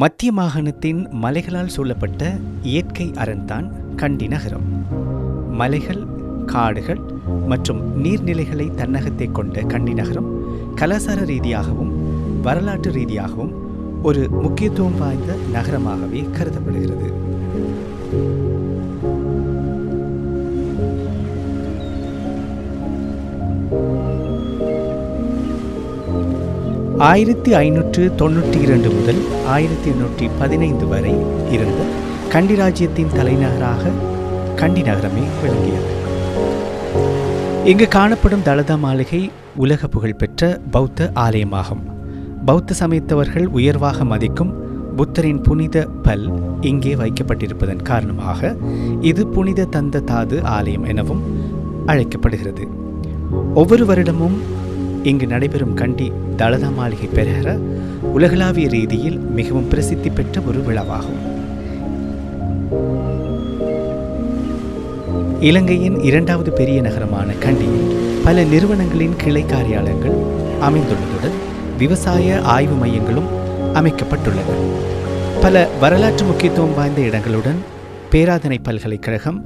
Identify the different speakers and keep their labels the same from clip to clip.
Speaker 1: மத்திய மாகாணத்தின் மலைகளால் சூழப்பட்ட இயற்கை அரண்தான் கண்டி நகரம். மலைகள், காடுகள் மற்றும் நீர்நிலைகளை தன்னகத்தை கொண்ட கண்டி நகரம் கலாசார ரீதியாகவும் வரலாற்று ரீதியாகவும் ஒரு முக்கியத்துவம் வாய்ந்த நகரமாகவே கருதப்படுகிறது. ஆயிரத்தி 592 முதல் 1815 வரை இருந்த கண்டி ராஜ்யத்தின் தலைநகராக கண்டி நகரமே விளங்கியது. இங்கு காணப்படும் தலதா மாளிகை உலக புகழ்பெற்ற பௌத்த ஆலயமாகும். பௌத்த சமயத்தவர்கள் உயர்வாக மதிக்கும் புத்தரின் புனித பல் இங்கே வைக்கப்பட்டிருப்பதன் காரணமாக இது புனித தந்த தாது ஆலயம் எனவும் அழைக்கப்படுகிறது. ஒவ்வொரு வருடமும் இங்கு நடைபெறும் கண்டி தலதா மாளிகை பெறுகிற உலகளாவிய ரீதியில் மிகவும் பிரசித்தி பெற்ற ஒரு விழாவாகும். இலங்கையின் 2வது பெரிய நகரமான கண்டியில் பல நிறுவனங்களின் கிளை காரியாலயங்கள் அமைந்துள்ளதுடன் விவசாய ஆய்வு மையங்களும் அமைக்கப்பட்டுள்ளன. பல வரலாற்று முக்கியத்துவம் வாய்ந்த இடங்களுடன் பேராதனை பல்கலைக்கழகம்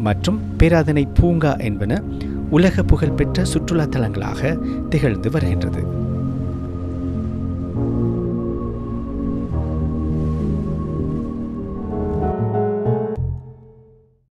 Speaker 1: மற்றும் பேராதனை பூங்கா என்பன உலக புகழ்பெற்ற சுற்றுலா தலங்களாக திகழ்ந்து வருகின்றது.